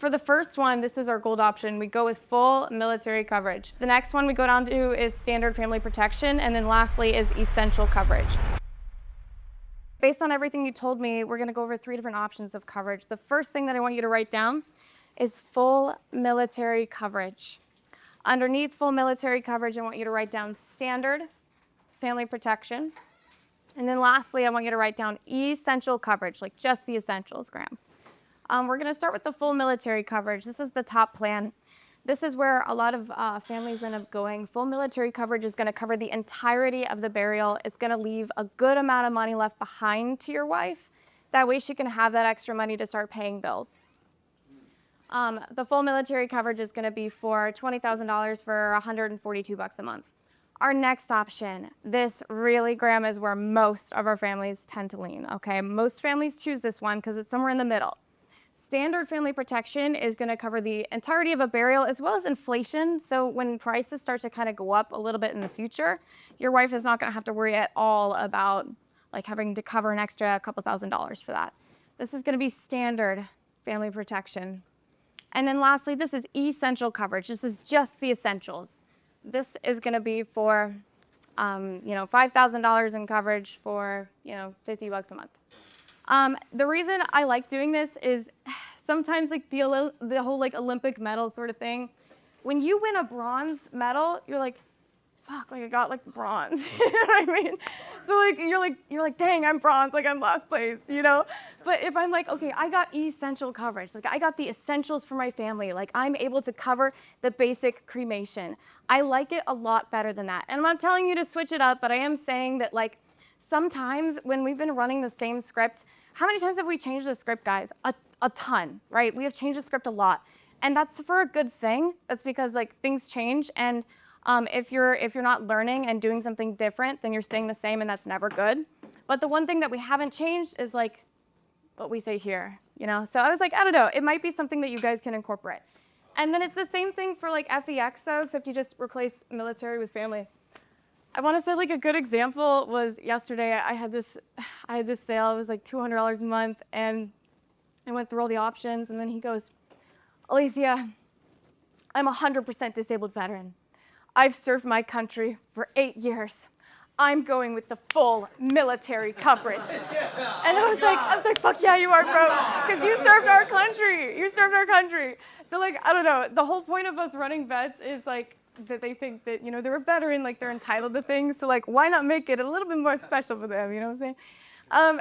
for the first one, this is our gold option. We go with full military coverage. The next one we go down to is standard family protection, and then lastly is essential coverage. Based on everything you told me, we're gonna go over 3 different options of coverage. The first thing that I want you to write down is full military coverage. Underneath full military coverage, I want you to write down standard family protection. And then lastly, I want you to write down essential coverage, like just the essentials, Graham. We're gonna start with the full military coverage. This is the top plan. This is where a lot of families end up going. Full military coverage is gonna cover the entirety of the burial. It's gonna leave a good amount of money left behind to your wife. That way she can have that extra money to start paying bills. The full military coverage is gonna be for $20,000 for $142 a month. Our next option, this really, Graham, is where most of our families tend to lean, okay? Most families choose this one because it's somewhere in the middle. Standard family protection is gonna cover the entirety of a burial as well as inflation. So when prices start to kind of go up a little bit in the future, your wife is not gonna have to worry at all about like having to cover an extra couple $1,000s for that. This is gonna be standard family protection. And then lastly, this is essential coverage. This is just the essentials. This is gonna be for $5,000 in coverage for $50 a month. The reason I like doing this is sometimes like the whole like Olympic medal sort of thing. When you win a bronze medal, you're like, fuck, like I got like bronze. You know what I mean? So like you're like, dang, I'm bronze, like I'm last place, you know? But if I'm like, okay, I got essential coverage, like I got the essentials for my family, like I'm able to cover the basic cremation. I like it a lot better than that. And I'm not telling you to switch it up, but I am saying that like sometimes when we've been running the same script, how many times have we changed the script, guys? A ton, right? We have changed the script a lot. And that's for a good thing. That's because like things change, and if you're not learning and doing something different, then you're staying the same, and that's never good. But the one thing that we haven't changed is like what we say here, you know? So I was like, I don't know, it might be something that you guys can incorporate. And then it's the same thing for like FEX though, except you just replace military with family. I want to say like a good example was yesterday. I had this sale. It was like $200 a month, and I went through all the options, and then he goes, Alethea, I'm a 100% disabled veteran. I've served my country for 8 years. I'm going with the full military coverage. And I was like, fuck yeah, you are, bro, because you served our country. You served our country. So like, I don't know. The whole point of us running vets is like that they think that, you know, they're a veteran, like they're entitled to things. So like, why not make it a little bit more special for them? You know what I'm saying?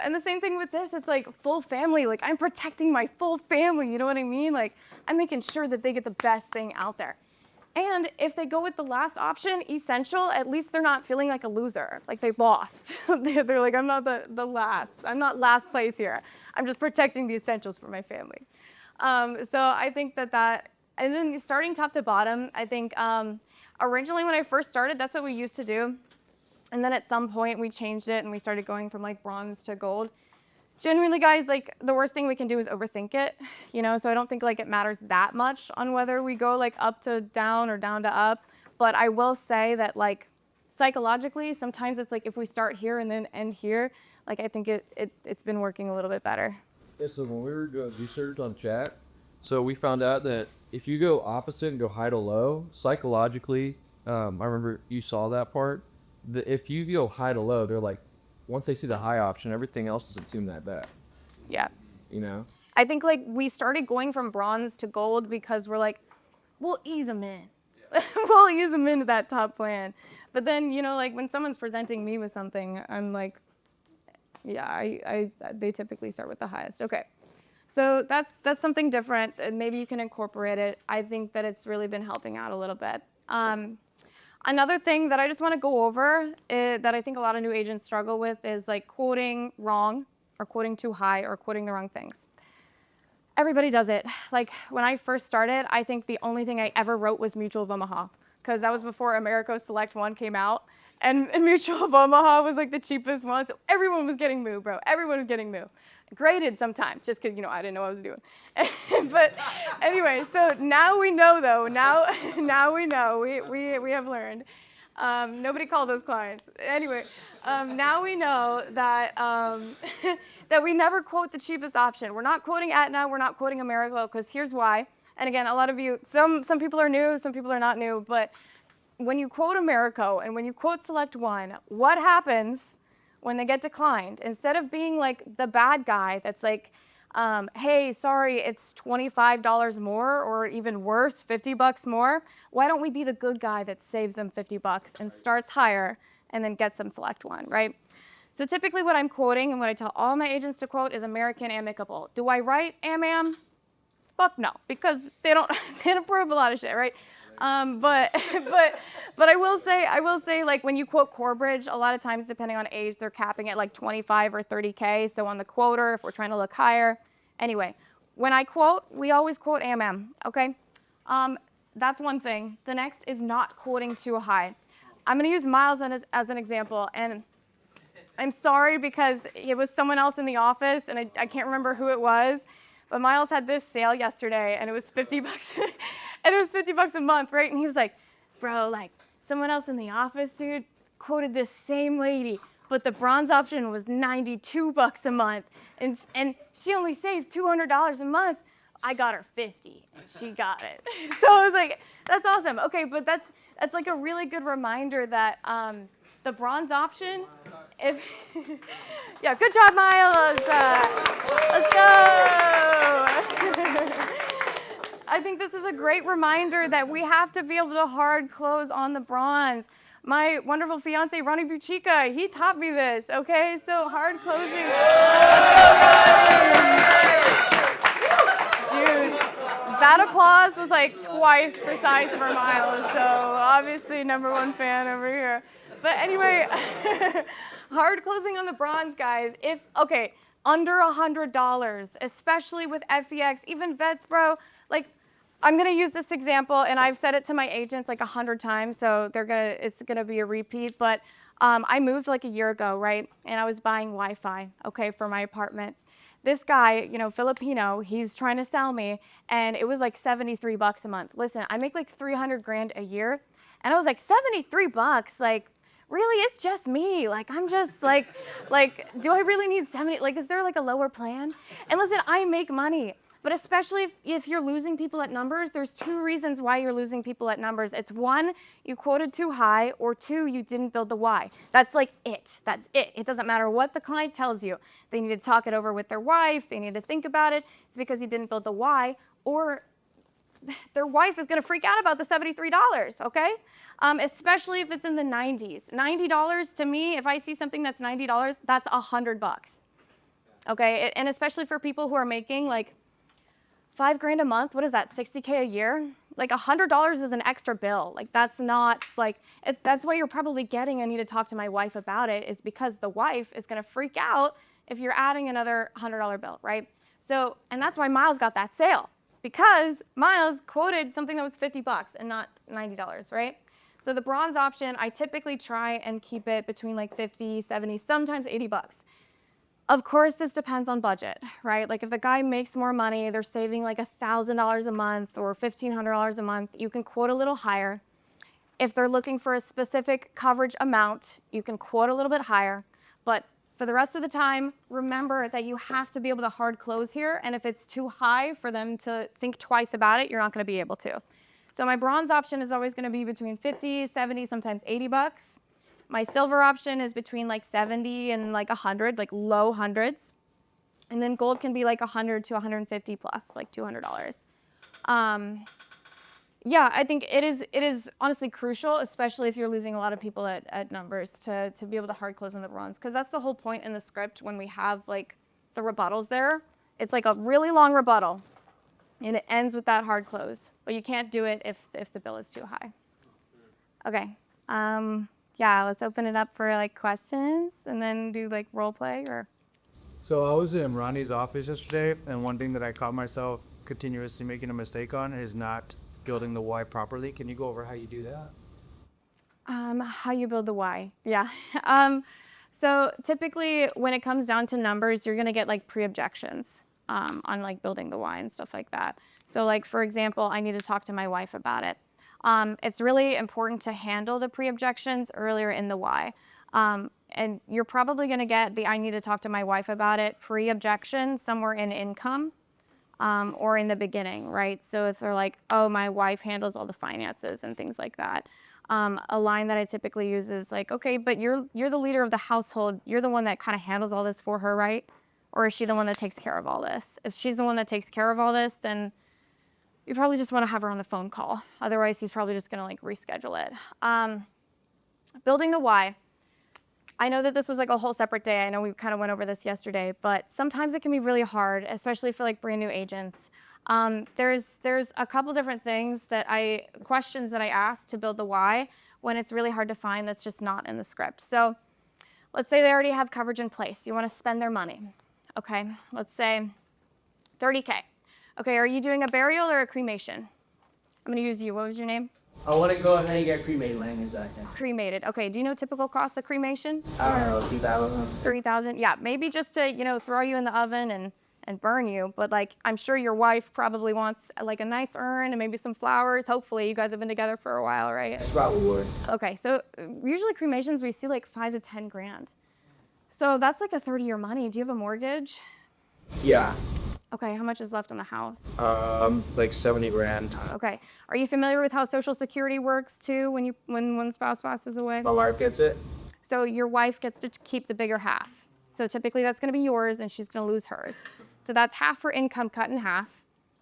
And the same thing with this, it's like full family. Like I'm protecting my full family, you know what I mean? Like I'm making sure that they get the best thing out there. And if they go with the last option, essential, at least they're not feeling like a loser, like they lost. They're like, I'm not the last. I'm not last place here. I'm just protecting the essentials for my family. So I think that, and then starting top to bottom, I think originally when I first started, that's what we used to do. And then at some point we changed it and we started going from like bronze to gold. Genuinely, guys, like the worst thing we can do is overthink it, you know, so I don't think like it matters that much on whether we go like up to down or down to up. But I will say that like psychologically, sometimes it's like if we start here and then end here, like I think it's been working a little bit better. Yeah, so when we were doing research on chat, so we found out that if you go opposite and go high to low, psychologically, I remember you saw that part, if you go high to low, they're like, once they see the high option, everything else doesn't seem that bad. Yeah. You know? I think like we started going from bronze to gold because we're like, we'll ease them in. Yeah. We'll ease them into that top plan. But then, you know, like when someone's presenting me with something, I'm like, yeah, they typically start with the highest. Okay. So that's something different, and maybe you can incorporate it. I think that it's really been helping out a little bit. Another thing that I just want to go over that I think a lot of new agents struggle with is like quoting wrong or quoting too high or quoting the wrong things. Everybody does it. Like when I first started, I think the only thing I ever wrote was Mutual of Omaha, because that was before America Select One came out, and Mutual of Omaha was like the cheapest one. So everyone was getting Moo, bro. Everyone was getting Moo. Graded sometimes, just because, you know, I didn't know what I was doing. But anyway, so now we know, though. Now we know. We have learned. Nobody called those clients. Anyway, now we know that that we never quote the cheapest option. We're not quoting Aetna, we're not quoting America, because here's why. And again, a lot of you, some people are new, some people are not new, but when you quote Americo and when you quote Select One, what happens when they get declined? Instead of being like the bad guy that's like, hey, sorry, it's $25 more, or even worse, 50 bucks more. Why don't we be the good guy that saves them 50 bucks and starts higher and then gets them Select One, right? So typically what I'm quoting and what I tell all my agents to quote is American Amicable. Do I write AmAm? Fuck no, because they don't approve a lot of shit, right? But I will say like when you quote Corebridge, a lot of times depending on age, they're capping at like 25 or 30K. So on the quoter, if we're trying to look higher. Anyway, when I quote, we always quote AmAm, okay? That's one thing. The next is not quoting too high. I'm gonna use Miles as an example, and I'm sorry because it was someone else in the office, and I can't remember who it was, but Miles had this sale yesterday, and it was 50 bucks, and it was 50 bucks a month, right? And he was like, bro, like, someone else in the office, dude, quoted this same lady, but the bronze option was 92 bucks a month, and she only saved $200 a month. I got her 50, and she got it. So I was like, that's awesome. Okay, but that's like a really good reminder that the bronze option, if yeah, good job, Miles. Let's go. I think this is a great reminder that we have to be able to hard close on the bronze. My wonderful fiance, Ronnie Buchica, he taught me this, okay? So hard closing. Dude, that applause was like twice the size for Miles, so obviously #1 fan over here. But anyway, hard closing on the bronze, guys. Okay, under $100, especially with FEX, even vets, bro. Like, I'm gonna use this example, and I've said it to my agents like 100 times, so it's gonna be a repeat. But I moved like a year ago, right? And I was buying Wi-Fi, okay, for my apartment. This guy, Filipino, he's trying to sell me, and it was like 73 bucks a month. Listen, I make like 300 grand a year, and I was like, 73 bucks, like, really, it's just me. Like, I'm just like, do I really need 70? Like, is there like a lower plan? And listen, I make money, but especially if you're losing people at numbers, there's 2 reasons why you're losing people at numbers. It's 1, you quoted too high, or 2, you didn't build the why. That's like it. That's it. It doesn't matter what the client tells you. They need to talk it over with their wife. They need to think about it. It's because you didn't build the why, or their wife is going to freak out about the $73, okay? Especially if it's in the 90s. $90 to me, if I see something that's $90, that's $100, okay? And especially for people who are making like $5 grand a month, what is that, 60K a year? Like $100 is an extra bill. Like that's not like, that's why you're probably getting, I need to talk to my wife about it, is because the wife is going to freak out if you're adding another $100 bill, right? So, and that's why Miles got that sale, because Miles quoted something that was 50 bucks and not $90, right? So the bronze option, I typically try and keep it between like 50, 70, sometimes 80 bucks. Of course, this depends on budget, right? Like if the guy makes more money, they're saving like $1,000 a month or $1,500 a month, you can quote a little higher. If they're looking for a specific coverage amount, you can quote a little bit higher. But for the rest of the time, remember that you have to be able to hard close here. And if it's too high for them to think twice about it, you're not going to be able to. So my bronze option is always going to be between 50, 70, sometimes 80 bucks. My silver option is between like 70 and like 100, like low hundreds. And then gold can be like 100 to 150 plus, like $200. Yeah, I think it is honestly crucial, especially if you're losing a lot of people at numbers, to be able to hard close on the bronze, because that's the whole point in the script when we have like the rebuttals there. It's like a really long rebuttal, and it ends with that hard close. But you can't do it if the bill is too high. Okay. Yeah, let's open it up for like questions and then do like role play or. So I was in Ronnie's office yesterday, and one thing that I caught myself continuously making a mistake on is not building the why properly. Can you go over how you do that? How you build the why, yeah. So typically when it comes down to numbers, you're gonna get like pre-objections on like building the why and stuff like that. So like, for example, I need to talk to my wife about it. It's really important to handle the pre-objections earlier in the why. And you're probably going to get the I need to talk to my wife about it pre-objection somewhere in income or in the beginning, right? So if they're like, oh, my wife handles all the finances and things like that. A line that I typically use is like, okay, but you're the leader of the household. You're the one that kind of handles all this for her, right? Or is she the one that takes care of all this? If she's the one that takes care of all this, then you probably just want to have her on the phone call. Otherwise, he's probably just going to like reschedule it. Building the why. I know that this was like a whole separate day. I know we kind of went over this yesterday, but sometimes it can be really hard, especially for like brand new agents. There's a couple different questions that I ask to build the why when it's really hard to find that's just not in the script. So let's say they already have coverage in place. You want to spend their money. Okay, let's say $30K. Okay, are you doing a burial or a cremation? I'm gonna use you. What was your name? I want to go ahead and get cremated in a second. Cremated. Okay, do you know typical cost of cremation? I don't know, 2,000. 3,000. Yeah, maybe just to, throw you in the oven and burn you. But like, I'm sure your wife probably wants like a nice urn and maybe some flowers. Hopefully, you guys have been together for a while, right? That's about what we would. Okay, so usually cremations we see like 5 to 10 grand. So that's like a third of your money. Do you have a mortgage? Yeah. Okay, how much is left on the house? Like 70 grand. Okay, are you familiar with how Social Security works too when one spouse passes away? My wife gets it. So your wife gets to keep the bigger half. So typically that's going to be yours and she's going to lose hers. So that's half her income cut in half.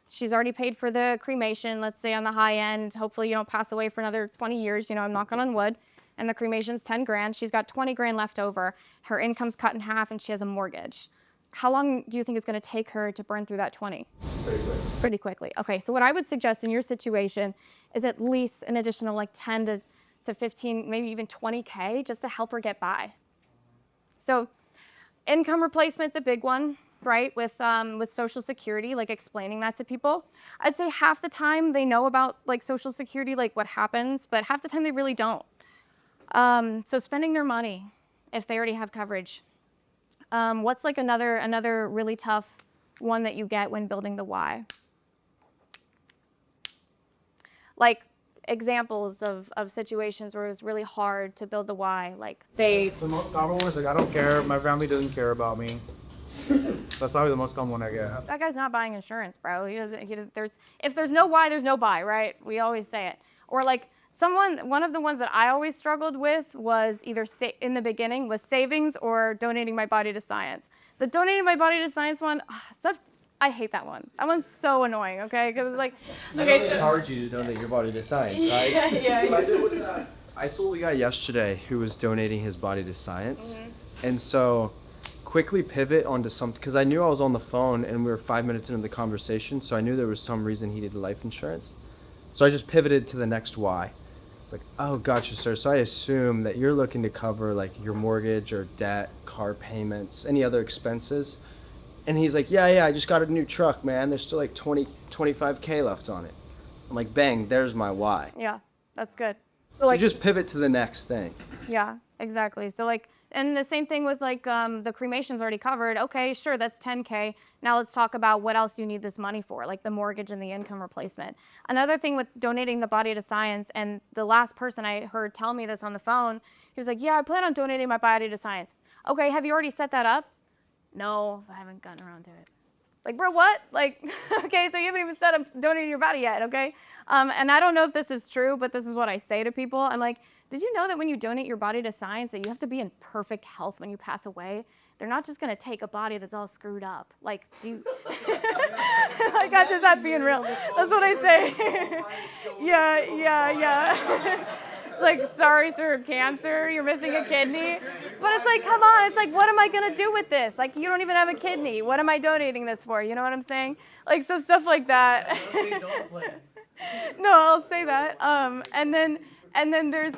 She's already paid for the cremation, let's say on the high end. Hopefully you don't pass away for another 20 years, I'm knocking on wood. And the cremation's 10 grand. She's got 20 grand left over. Her income's cut in half and she has a mortgage. How long do you think it's going to take her to burn through that 20? Pretty quick. Pretty quickly. Okay, so what I would suggest in your situation is at least an additional like 10 to 15, maybe even 20K just to help her get by. So income replacement's a big one, right? With Social Security, like explaining that to people. I'd say half the time they know about like Social Security, like what happens, but half the time they really don't. So spending their money if they already have coverage. What's like another really tough one that you get when building the why? Like examples of situations where it was really hard to build the why, like The most common one is like, I don't care, my family doesn't care about me. That's probably the most common one I get. that guy's not buying insurance, bro. If there's no why, there's no buy, right? We always say it. Or like one of the ones that I always struggled with was either in the beginning was savings or donating my body to science. The donating my body to science one, I hate that one. That one's so annoying, okay? Because it's like, okay, It encourage you to donate your body to science. I saw a guy yesterday who was donating his body to science, and so quickly pivot onto something because I knew I was on the phone and we were 5 minutes into the conversation, so I knew there was some reason he needed life insurance. So I just pivoted to the next why. Like, oh, gotcha, sir. So I assume that you're looking to cover like your mortgage or debt, car payments, any other expenses. And he's like, yeah, I just got a new truck, man. There's still like 25K left on it. I'm like, bang, there's my why. yeah, that's good. So you just pivot to the next thing. Yeah, exactly. So like, and the same thing with like the cremation's already covered. Okay, sure, that's 10K. Now let's talk about what else you need this money for, like the mortgage and the income replacement. Another thing with donating the body to science, and the last person I heard tell me this on the phone, he was like, yeah, I plan on donating my body to science. Okay, have you already set that up? No, I haven't gotten around to it. Like, bro, what? Like, okay, so you haven't even set up donating your body yet, okay? And I don't know if this is true, but this is what I say to people. I'm like, did you know that when you donate your body to science that you have to be in perfect health when you pass away? They're not just gonna take a body that's all screwed up. Like, do you... like, I just not being real. That's what I say. yeah. It's like, sorry, sir, cancer, you're missing a kidney. But it's like, come on, it's like, what am I gonna do with this? Like, you don't even have a kidney. What am I donating this for? You know what I'm saying? Like, so stuff like that. No, I'll say that. And then there's,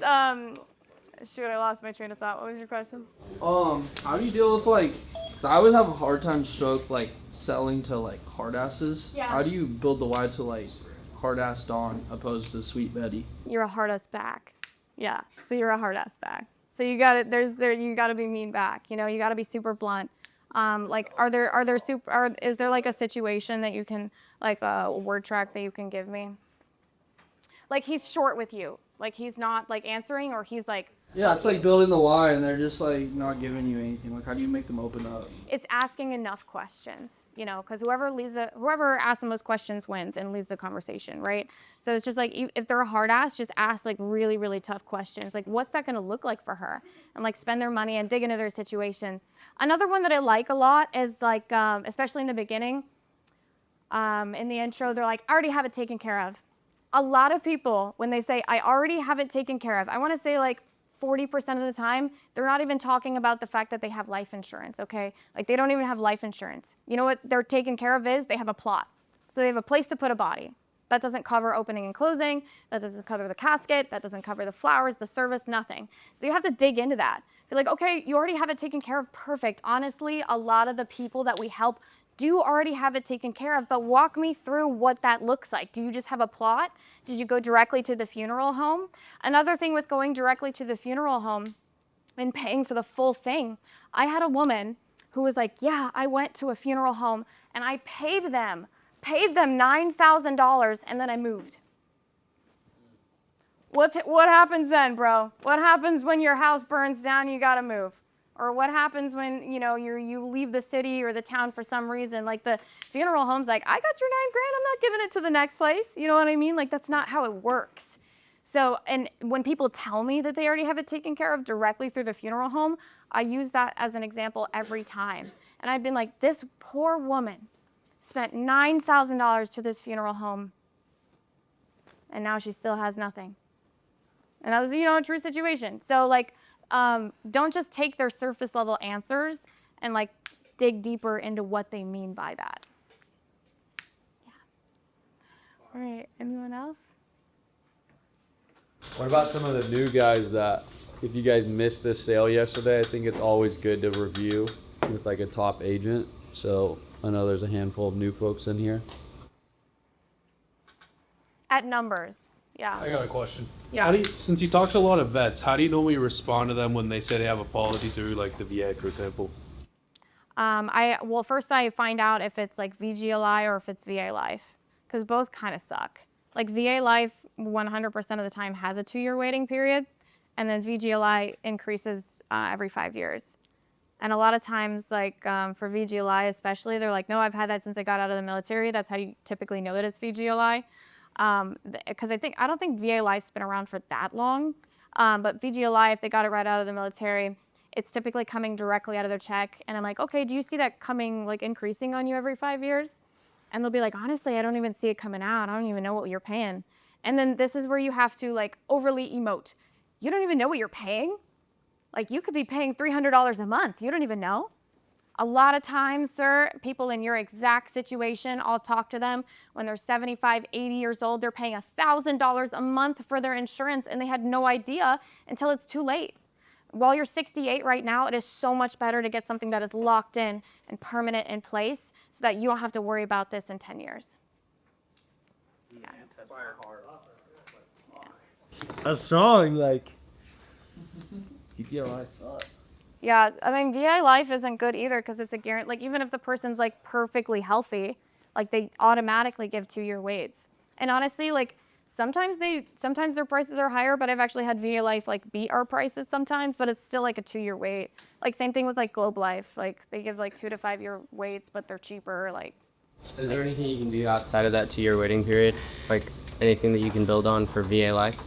shoot, I lost my train of thought. What was your question? How do you deal with like, cause I always have a hard time selling to like hard asses. Yeah. How do you build the why to like hard ass Dawn opposed to Sweet Betty? You're a hard ass back. Yeah, so you're a hard ass back. So you gotta be mean back. You gotta be super blunt. Like, is there like a situation that you can, like a word track that you can give me? Like he's short with you. Like he's not like answering, or he's like Yeah, it's like building the why, and they're just like not giving you anything. Like, how do you make them open up? It's asking enough questions, because whoever asks the most questions wins and leads the conversation, right? So it's just like if they're a hard ass, just ask like really, really tough questions. Like, what's that going to look like for her? And like spend their money and dig into their situation. Another one that I like a lot is like, especially in the beginning, in the intro, they're like, I already have it taken care of. A lot of people, when they say, I already have it taken care of, I want to say like 40% of the time, they're not even talking about the fact that they have life insurance, okay? Like they don't even have life insurance. You know what they're taken care of is they have a plot. So they have a place to put a body. That doesn't cover opening and closing. That doesn't cover the casket. That doesn't cover the flowers, the service, nothing. So you have to dig into that. You're like, okay, you already have it taken care of, perfect. Honestly, a lot of the people that we help do already have it taken care of, but walk me through what that looks like. Do you just have a plot? Did you go directly to the funeral home? Another thing with going directly to the funeral home and paying for the full thing, I had a woman who was like, yeah, I went to a funeral home and I paid them $9,000 and then I moved. What happens then, bro? What happens when your house burns down and you gotta move? Or what happens when, you leave the city or the town for some reason? Like the funeral home's like, I got your $9,000, I'm not giving it to the next place. You know what I mean? Like that's not how it works. So, and when people tell me that they already have it taken care of directly through the funeral home, I use that as an example every time. And I've been like, this poor woman spent $9,000 to this funeral home and now she still has nothing. And that was, a true situation. So like, don't just take their surface level answers and like dig deeper into what they mean by that. Yeah. All right, anyone else? What about some of the new guys that, if you guys missed this sale yesterday, I think it's always good to review with like a top agent. So I know there's a handful of new folks in here. At numbers, yeah. I got a question. Yeah. Since you talk to a lot of vets, how do you normally respond to them when they say they have a policy through like the VA, for example? First I find out if it's like VGLI or if it's VA Life, because both kind of suck. Like VA Life 100% of the time has a 2-year waiting period, and then VGLI increases every 5 years. And a lot of times, like for VGLI especially, they're like, no, I've had that since I got out of the military. That's how you typically know that it's VGLI. Because I don't think VA Life's been around for that long. But VGLI, if they got it right out of the military, it's typically coming directly out of their check. And I'm like, okay, do you see that coming, like increasing on you every 5 years? And they'll be like, honestly, I don't even see it coming out. I don't even know what you're paying. And then this is where you have to like overly emote. You don't even know what you're paying? Like you could be paying $300 a month. You don't even know. A lot of times, sir, people in your exact situation, I'll talk to them when they're 75, 80 years old, they're paying $1,000 a month for their insurance and they had no idea until it's too late. While you're 68 right now, it is so much better to get something that is locked in and permanent in place so that you don't have to worry about this in 10 years. Yeah. That's strong, like. VGLI suck. Yeah, I mean, VA Life isn't good either because it's a guarantee. Like, even if the person's like perfectly healthy, like they automatically give 2-year waits. And honestly, like sometimes their prices are higher, but I've actually had VA Life like beat our prices sometimes, but it's still like a 2-year wait. Like same thing with like Globe Life. Like they give like 2 to 5 year waits, but they're cheaper. Like. Is there anything you can do outside of that 2-year waiting period? Like anything that you can build on for VA Life?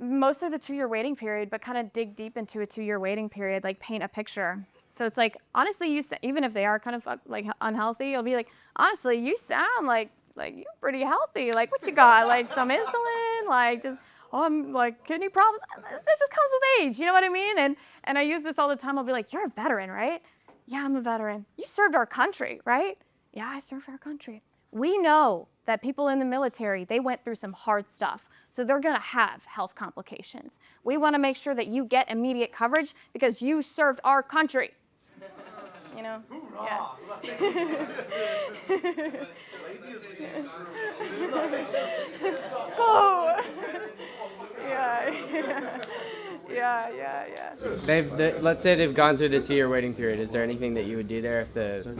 Most of the 2-year waiting period, but kind of dig deep into a 2-year waiting period, like paint a picture. So it's like, honestly, even if they are kind of like unhealthy, you'll be like, honestly, you sound like you're pretty healthy. Like what you got? Like some insulin? Like just, I'm like kidney problems? It just comes with age. You know what I mean? And I use this all the time. I'll be like, you're a veteran, right? Yeah, I'm a veteran. You served our country, right? Yeah, I served our country. We know that people in the military, they went through some hard stuff. So they're gonna have health complications. We wanna make sure that you get immediate coverage because you served our country. You know? Yeah. Let's go! Yeah. Let's say they've gone through the 2-year waiting period. Is there anything that you would do there if the?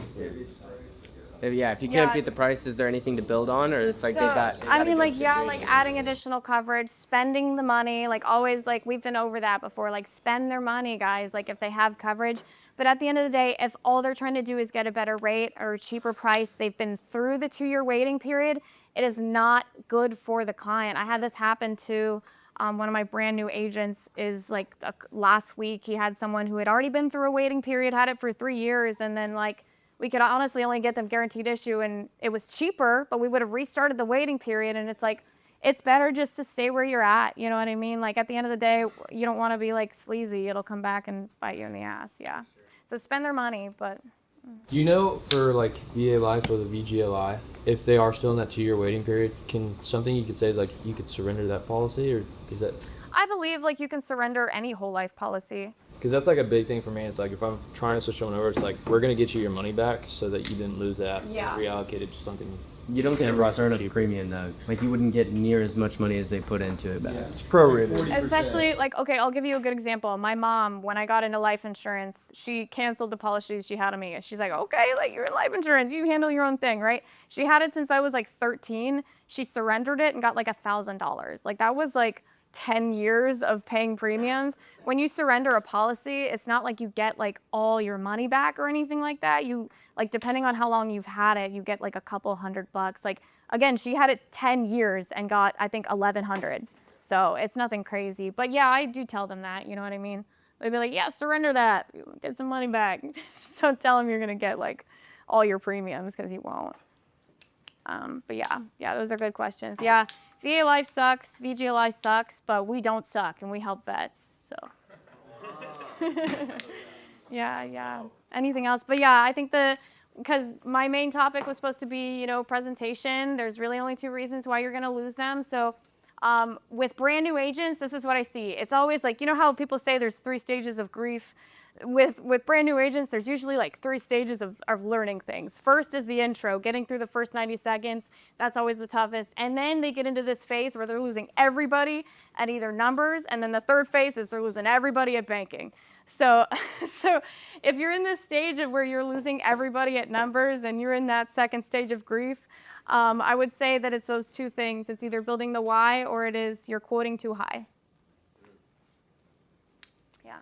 If you can't Yeah. beat the price, is there anything to build on, or it's like So, they got? I mean, a like, good yeah, like situation? adding additional coverage, spending the money, like always, like we've been over that before, like spend their money, guys, like if they have coverage. But at the end of the day, if all they're trying to do is get a better rate or a cheaper price, they've been through the 2-year waiting period, it is not good for the client. I had this happen to one of my brand new agents is like last week, he had someone who had already been through a waiting period, had it for 3 years, and then like, we could honestly only get them guaranteed issue and it was cheaper, but we would have restarted the waiting period. And it's like, it's better just to stay where you're at. You know what I mean? Like at the end of the day, you don't want to be like sleazy. It'll come back and bite you in the ass. Yeah. So spend their money, but. Do you know for like VA Life or the VGLI, if they are still in that 2-year waiting period, can something you could say is like you could surrender that policy, or is that? I believe like you can surrender any whole life policy. Because that's like a big thing for me. It's like if I'm trying to switch someone over, it's like we're gonna get you your money back so that you didn't lose that. Yeah. Reallocate it to something. You don't get a Rough and return of cheap. premium though. Like you wouldn't get near as much money as they put into it. It's prorated. Especially like, okay, I'll give you a good example. My mom, when I got into life insurance, she canceled the policies she had on me. She's like, okay, like you're in life insurance, you handle your own thing, right? She had it since I was like 13. She surrendered it and got like $1,000. Like that was like 10 years of paying premiums. When you surrender a policy, it's not like you get like all your money back or anything like that. You like, depending on how long you've had it, you get like a couple $100. Like again, she had it 10 years and got, I think, 1,100. So it's nothing crazy. But yeah, I do tell them that, you know what I mean? They'd be like, yeah, surrender that, get some money back. Just don't tell them you're gonna get like all your premiums because you won't. But yeah, those are good questions. Yeah, VA Life sucks, VGLI sucks, but we don't suck and we help vets, so. Yeah. Anything else? But yeah, I think because my main topic was supposed to be, presentation, there's really only 2 reasons why you're gonna lose them. So with brand new agents, this is what I see. It's always like, you know how people say there's 3 stages of grief? With brand new agents, there's usually like 3 stages of learning things. First is the intro, getting through the first 90 seconds. That's always the toughest. And then they get into this phase where they're losing everybody at either numbers. And then the third phase is they're losing everybody at banking. So if you're in this stage of where you're losing everybody at numbers and you're in that second stage of grief, I would say that it's those 2 things. It's either building the why or it is you're quoting too high. Yeah.